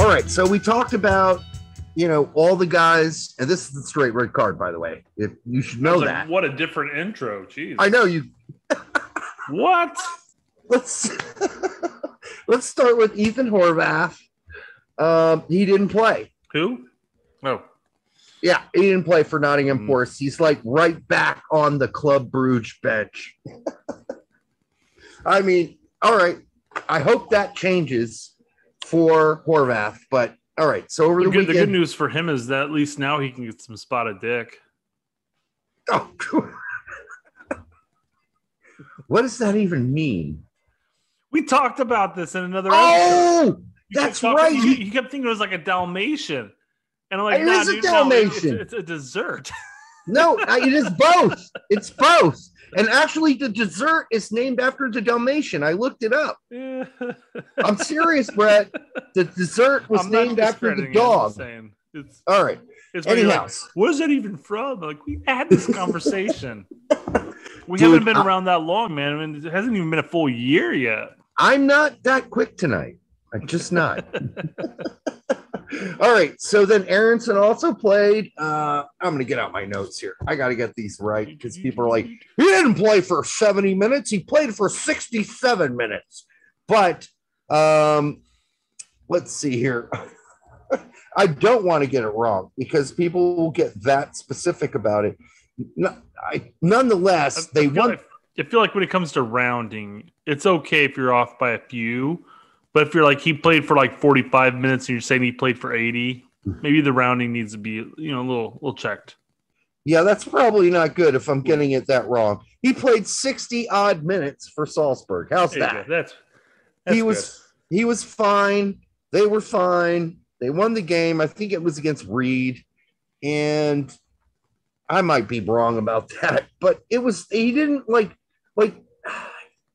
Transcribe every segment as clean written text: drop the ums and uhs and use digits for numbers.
All right, so we talked about, all the guys, and this is the straight red card, by the way. You should know that. What a different intro. Jeez. I know you. What? Let's start with Ethan Horvath. He didn't play. Who? Oh. Yeah, he didn't play for Nottingham Forest. He's like right back on the Club Brugge bench. I mean, all right. I hope that changes for Horvath, but all right. So over the weekend, the good news for him is that at least now he can get some spotted dick. Oh, what does that even mean? We talked about this in another episode. That's right. You kept thinking it was like a Dalmatian. And I'm like, it is a Dalmatian. No, it's a dessert. No, it is both. It's both. And actually, the dessert is named after the Dalmatian. I looked it up. I'm serious, Brett. The dessert was named after the dog. All right. Anyhow, like, where's that even from? Like, we had this conversation. We haven't been around that long, man. I mean, it hasn't even been a full year yet. I'm not that quick tonight. I'm just not. All right. So then Aronson also played. I'm going to get out my notes here. I got to get these right because people are like, he didn't play for 70 minutes. He played for 67 minutes. But let's see here. I don't want to get it wrong because people will get that specific about it. Nonetheless, they won. I feel like when it comes to rounding, it's okay if you're off by a few. But if you're like, he played for like 45 minutes and you're saying he played for 80, maybe the rounding needs to be, a little checked. Yeah, that's probably not good if I'm getting it that wrong. He played 60 odd minutes for Salzburg. How's that? That's he was fine. They were fine. They won the game. I think it was against Reed. And I might be wrong about that, but he didn't like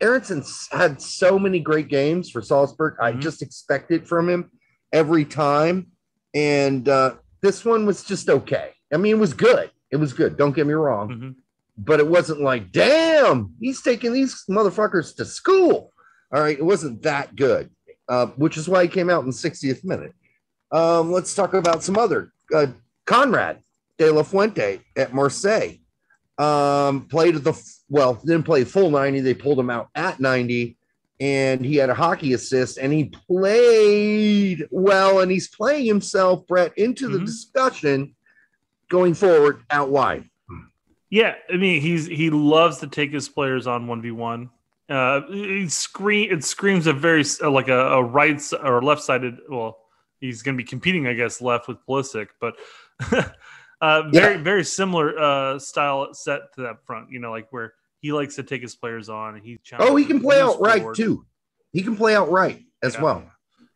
Aronson had so many great games for Salzburg. I just expect it from him every time. And this one was just okay. I mean, it was good. It was good. Don't get me wrong. But it wasn't like, damn, he's taking these motherfuckers to school. All right. It wasn't that good, which is why he came out in the 60th minute. Let's talk about some other. Conrad de la Fuente at Marseille. Didn't play full 90. They pulled him out at 90, and he had a hockey assist, and he played well, and he's playing himself, Brett, into the discussion going forward out wide. Yeah, I mean, he loves to take his players on 1v1. It screams a very like a right or left sided. Well, he's going to be competing, I guess, left with Pulisic, but. Very similar style set to that front, like where he likes to take his players on and he can play out right too. He can play out right as well.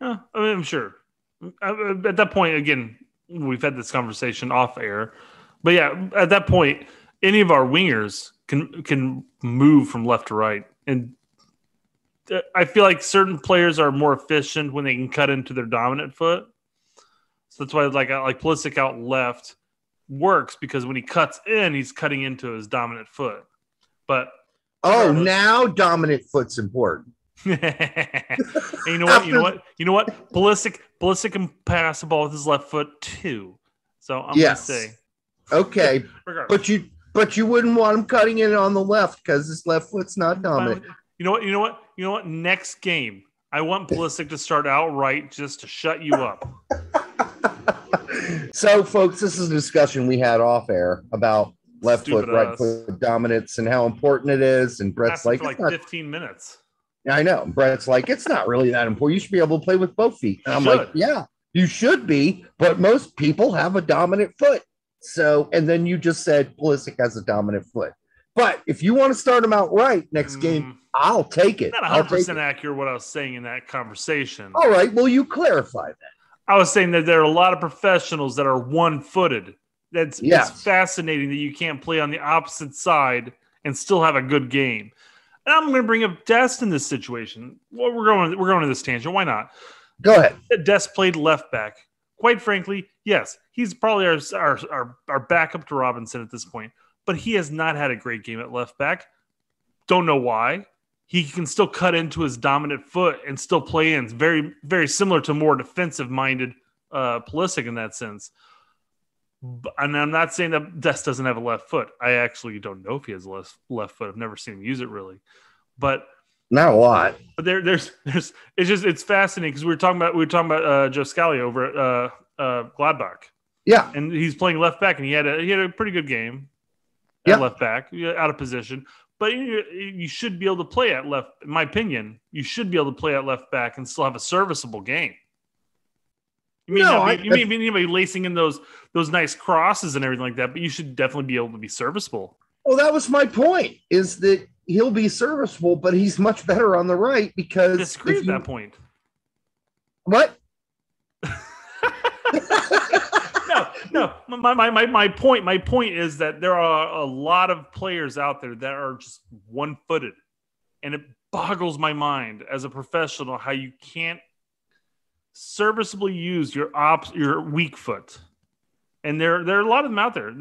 I mean, I'm sure. At that point, again, we've had this conversation off air, but yeah, at that point, any of our wingers can move from left to right, and I feel like certain players are more efficient when they can cut into their dominant foot. So that's why like Pulisic out left works because when he cuts in, he's cutting into his dominant foot. But now dominant foot's important. And you know what? Pulisic can pass the ball with his left foot too. So I'm gonna say okay, but you wouldn't want him cutting in on the left because his left foot's not dominant. You know what? Next game, I want Pulisic to start outright just to shut you up. So, folks, this is a discussion we had off air about left foot, right foot dominance and how important it is. And Brett's like, for like 15 minutes. Yeah, I know. Brett's like, it's not really that important. You should be able to play with both feet. And I'm like, yeah, you should be. But most people have a dominant foot. So, and then you just said Pulisic has a dominant foot. But if you want to start him out right next game, I'll take it. Not 100% accurate what I was saying in that conversation. All right. Well, you clarify that. I was saying that there are a lot of professionals that are one-footed. It's fascinating that you can't play on the opposite side and still have a good game. And I'm going to bring up Dest in this situation. Well, we're going to this tangent. Why not? Go ahead. Dest played left back. Quite frankly, yes, he's probably our backup to Robinson at this point. But he has not had a great game at left back. Don't know why. he can still cut into his dominant foot and still play in. It's very, very similar to more defensive-minded Pulisic in that sense. And I'm not saying that Des doesn't have a left foot. I actually don't know if he has a left foot. I've never seen him use it really, but not a lot. But it's fascinating because we were talking about Joe Scally over at Gladbach. Yeah, and he's playing left back, and he had a pretty good game at left back, out of position. But you should be able to play at left. In my opinion, you should be able to play at left back and still have a serviceable game. You may be lacing in those nice crosses and everything like that, but you should definitely be able to be serviceable. Well, that was my point, is that he'll be serviceable, but he's much better on the right because... I disagree with that point. What? No. My point is that there are a lot of players out there that are just one-footed, and it boggles my mind as a professional how you can't serviceably use your weak foot. And there are a lot of them out there.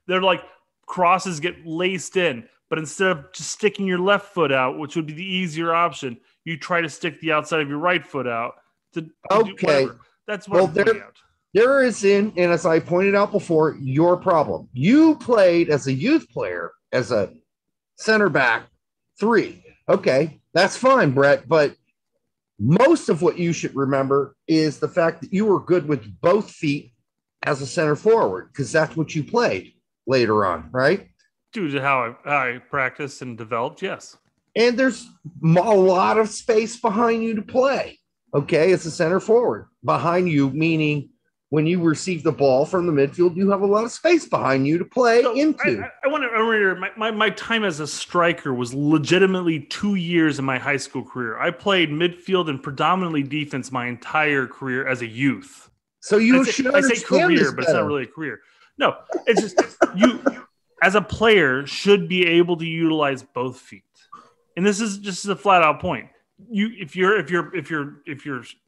They're like crosses get laced in, but instead of just sticking your left foot out, which would be the easier option, you try to stick the outside of your right foot out to do whatever. That's what I'm pointing out. There is and as I pointed out before, your problem. You played as a youth player, as a center back 3. Okay, that's fine, Brett, but most of what you should remember is the fact that you were good with both feet as a center forward, because that's what you played later on, right? Due to how I practiced and developed, yes. And there's a lot of space behind you to play, okay, as a center forward. Behind you, meaning when you receive the ball from the midfield, you have a lot of space behind you to play into. I want to remember my time as a striker was legitimately 2 years in my high school career. I played midfield and predominantly defense my entire career as a youth. So you should understand. I say career, but it's not really a career. No, it's just you as a player should be able to utilize both feet. And this is just a flat out point. If you're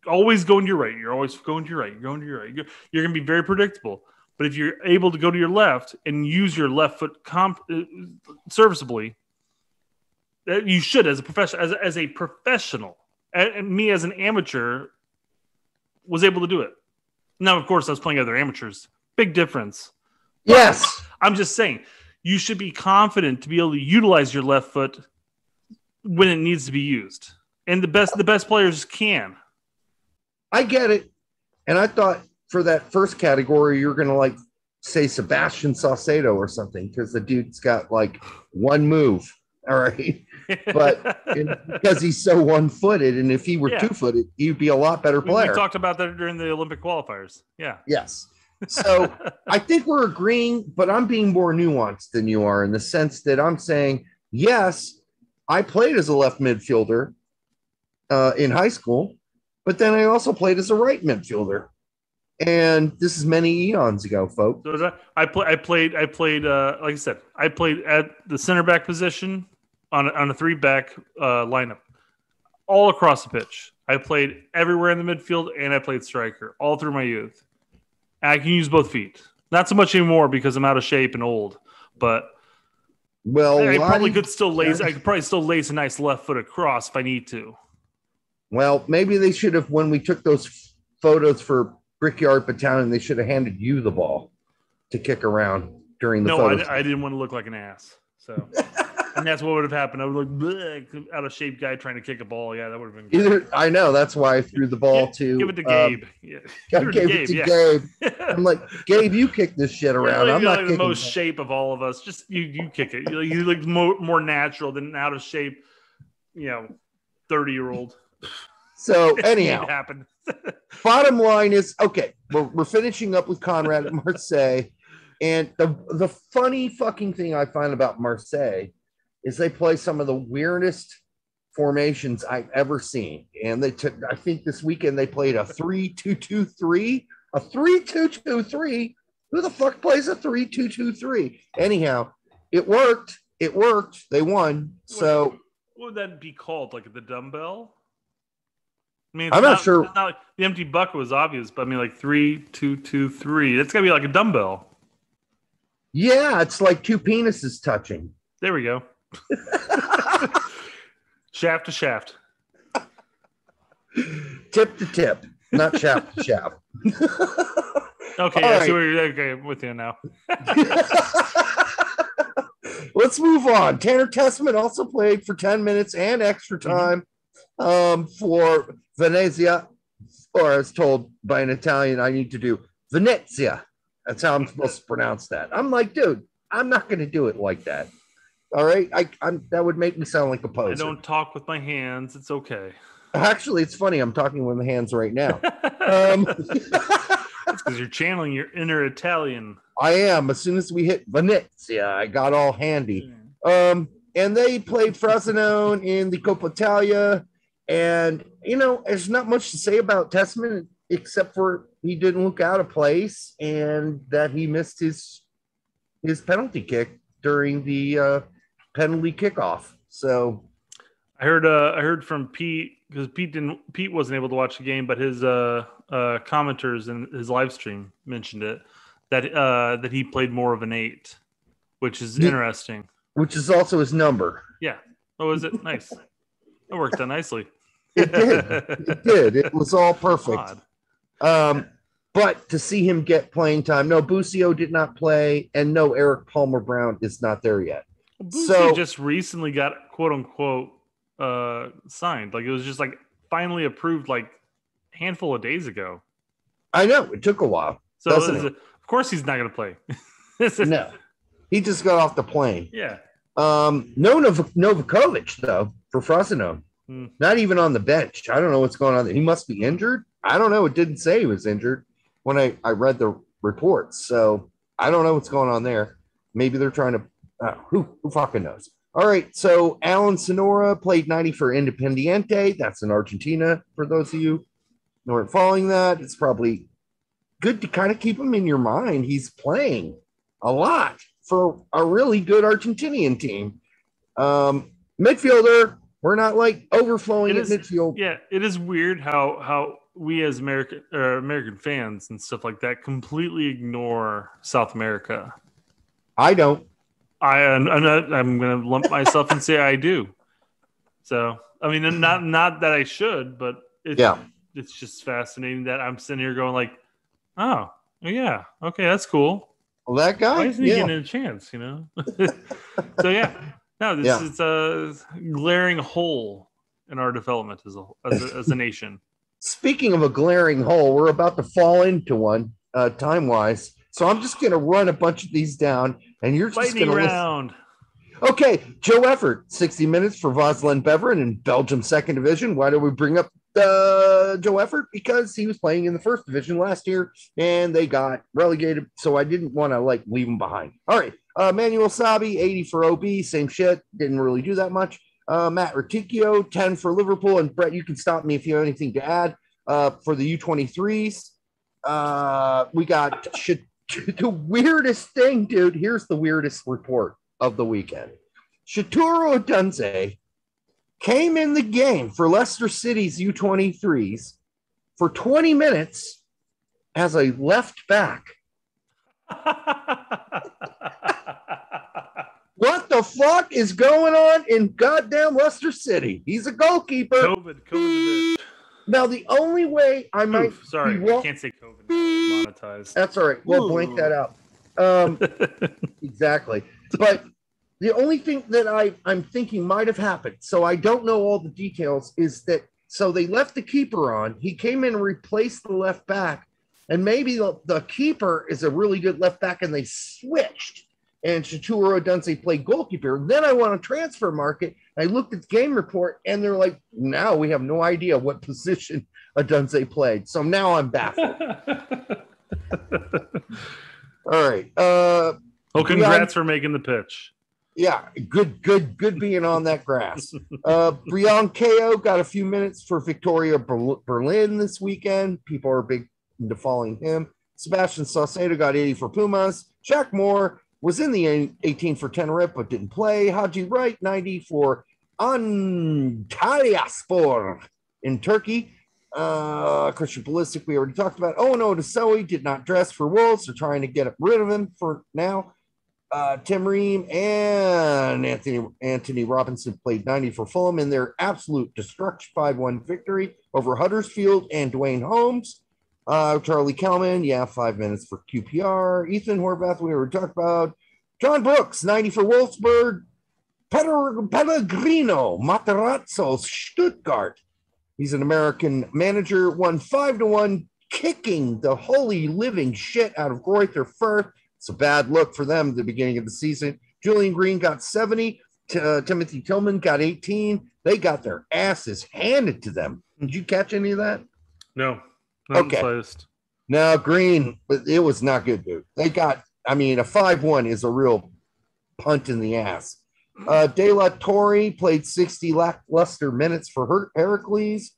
always going to your right, you're always going to your right, you're going to your right, you're going to be very predictable. But if you're able to go to your left and use your left foot serviceably, you should, as a professional, as a professional. And me as an amateur was able to do it. Now, of course, I was playing other amateurs. Big difference. Yes, I'm just saying you should be confident to be able to utilize your left foot when it needs to be used. And the best players can. I get it. And I thought for that first category, you're going to say Sebastian Saucedo or something, because the dude's got one move. All right. But because he's so one-footed, and if he were two-footed, he'd be a lot better player. We talked about that during the Olympic qualifiers. Yeah. Yes. So I think we're agreeing, but I'm being more nuanced than you are in the sense that I'm saying, yes, I played as a left midfielder in high school, but then I also played as a right midfielder, and this is many eons ago, folks. So I played. Like I said, I played at the center back position on a 3-back lineup, all across the pitch. I played everywhere in the midfield, and I played striker all through my youth. And I can use both feet, not so much anymore because I'm out of shape and old, but. Well, I probably could still lace. I could probably still lace a nice left foot across if I need to. Well, maybe they should have, when we took those photos for Brickyard Battalion, they should have handed you the ball to kick around during the photos. No, I didn't want to look like an ass. So, and that's what would have happened. I would look out of shape guy trying to kick a ball. Yeah, that would have been great. I know. That's why I threw the ball to. Give it to Gabe. Gave it to Gabe. I'm like, Gabe, you kick this shit around. I'm not the most shape of all of us. Just you kick it. You look more natural than an out of shape, 30-year-old. So anyhow, happened. Bottom line is, okay, we're finishing up with Conrad at Marseille, and the funny fucking thing I find about Marseille is they play some of the weirdest formations I've ever seen. And I think this weekend they played a 3-2-2-3, a 3-2-2-3. Who the fuck plays a 3-2-2-3? Anyhow, it worked. They won. So what would that be called? Like the dumbbell? I mean, I'm not sure. It's not like the empty bucket was obvious, but I mean, 3-2-2-3. That's gotta be like a dumbbell. Yeah, it's like two penises touching. There we go. Shaft to shaft. Tip to tip, not shaft to shaft. Okay, All I right. see where you're okay, I'm with you now. Let's move on. Tanner Tessman also played for 10 minutes and extra time for Venezia, or as told by an Italian, I need to do Venezia. That's how I'm supposed to pronounce that. I'm like, dude, I'm not going to do it like that. All right, I'm that would make me sound like a poser. I don't talk with my hands. It's okay. Actually, it's funny. I'm talking with my hands right now. That's because you're channeling your inner Italian. I am. As soon as we hit Venezia, I got all handy. And they played Frosinone in the Coppa Italia. And, there's not much to say about Tessman except for he didn't look out of place and that he missed his penalty kick during the penalty kickoff. So I heard from Pete, because Pete wasn't able to watch the game, but his commenters in his live stream mentioned it, that he played more of an 8, which is interesting. Which is also his number. Yeah. Oh, is it? Nice. It worked out nicely. It did. It did. It was all perfect. But to see him get playing time, no, Busio did not play, and no, Eric Palmer Brown is not there yet. Busio just recently got quote unquote signed. Like, it was just like finally approved like a handful of days ago. I know, it took a while. So of course he's not going to play. No, he just got off the plane. Yeah. No Novakovic though for Frosinone. Not even on the bench. I don't know what's going on there. He must be injured. I don't know. It didn't say he was injured when I read the reports. So I don't know what's going on there. Maybe they're trying to. Who fucking knows? All right. So Alan Sonora played 90 for Independiente. That's in Argentina. For those of you who aren't following that, it's probably good to kind of keep him in your mind. He's playing a lot for a really good Argentinian team. Midfielder, we're not like overflowing at midfield. Yeah, it is weird how we as American fans and stuff like that completely ignore South America. I don't. I'm going to lump myself and say I do. So, I mean, not that I should, but it's just fascinating that I'm sitting here going like, oh, yeah, okay, that's cool. Well, that guy, why isn't he getting a chance, So, yeah. No, this is a glaring hole in our development as a nation. Speaking of a glaring hole, we're about to fall into one time-wise. So I'm just going to run a bunch of these down, and you're just going to round. Okay, Joe Effort, 60 minutes for Vaslin Beveren in Belgium's second division. Why do we bring up Joe Effort? Because he was playing in the first division last year, and they got relegated, so I didn't want to leave him behind. All right. Manuel Sabi, 80 for OB, same shit. Didn't really do that much. Matt Reticchio, 10 for Liverpool. And Brett, you can stop me if you have anything to add. For the U23s, we got the weirdest thing, dude. Here's the weirdest report of the weekend. Shaturo Odunze came in the game for Leicester City's U23s for 20 minutes as a left back. What the fuck is going on in goddamn Leicester City? He's a goalkeeper. COVID. Now, the only way I might... Sorry, I can't say COVID. Monetized. That's all right. We'll blank that out. Exactly. But the only thing that I'm thinking might have happened, so I don't know all the details, is that so they left the keeper on. He came in and replaced the left back, and maybe the keeper is a really good left back, and they switched. And Shaturo Odunze played goalkeeper. Then I went on transfer market. I looked at the game report, and they're like, now we have no idea what position Odunze played. So now I'm baffled. All right. Well, congrats for making the pitch. Yeah, good being on that grass. Brian Ko got a few minutes for Victoria Berlin this weekend. People are big into following him. Sebastian Saucedo got 80 for Pumas. Jack Moore was in the 18 for Tenerife, but didn't play. Haji Wright, 90 for Antalyaspor in Turkey. Christian Ballistic, we already talked about. Oh, no, Desoe did not dress for Wolves. They're trying to get rid of him for now. Tim Ream and Anthony Robinson played 90 for Fulham in their absolute destruction 5-1 victory over Huddersfield and Dwayne Holmes. Charlie Kelman, 5 minutes for QPR. Ethan Horvath, we were talking about. John Brooks, 90 for Wolfsburg. Pellegrino, Materazzo, Stuttgart. He's an American manager, won 5-1, kicking the holy living shit out of Greuther Furth. It's a bad look for them at the beginning of the season. Julian Green got 70. Timothy Tillman got 18. They got their asses handed to them. Did you catch any of that? No. Okay. No, Green, it was not good, dude. They got, a 5-1 is a real punt in the ass. De La Torre played 60 lackluster minutes for Heracles.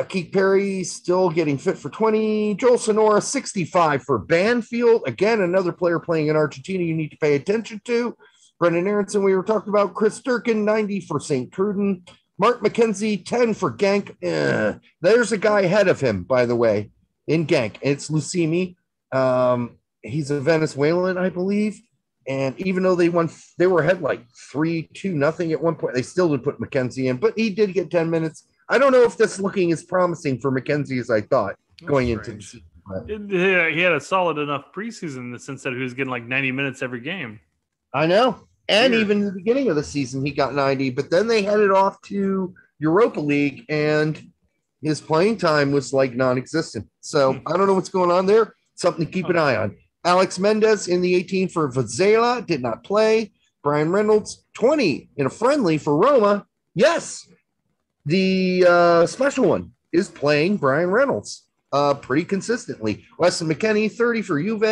Keith Perry still getting fit for 20. Joel Sonora, 65 for Banfield. Again, another player playing in Argentina you need to pay attention to. Brendan Aronson, we were talking about. Chris Durkin, 90 for St. Truden. Mark McKenzie, 10 for Genk. There's a guy ahead of him, by the way, in Genk. It's Lucimi. He's a Venezuelan, I believe. And even though they were ahead like 3-2-0 at one point, they still didn't put McKenzie in, but he did get 10 minutes. I don't know if that's looking as promising for McKenzie as I thought going into the season. He had a solid enough preseason in the sense that he was getting like 90 minutes every game. I know. And even in the beginning of the season, he got 90, but then they headed off to Europa League and his playing time was like non-existent. So I don't know what's going on there. Something to keep an eye on. Alex Mendez in the 18 for Venezia did not play. Brian Reynolds, 20 in a friendly for Roma. Yes, the special one is playing Brian Reynolds pretty consistently. Weston McKennie, 30 for Juve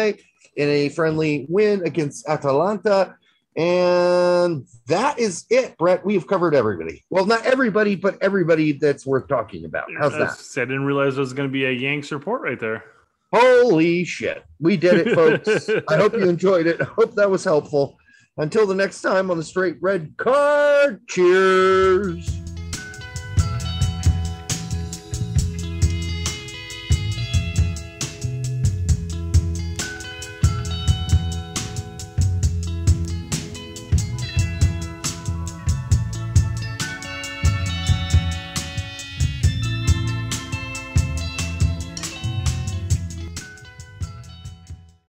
in a friendly win against Atalanta. And that is it, Brett. We have covered everybody. Well, not everybody, but everybody that's worth talking about. How's that? I didn't realize there was going to be a Yanks report right there. Holy shit. We did it, folks. I hope you enjoyed it. I hope that was helpful. Until the next time on the Straight Red Card, cheers.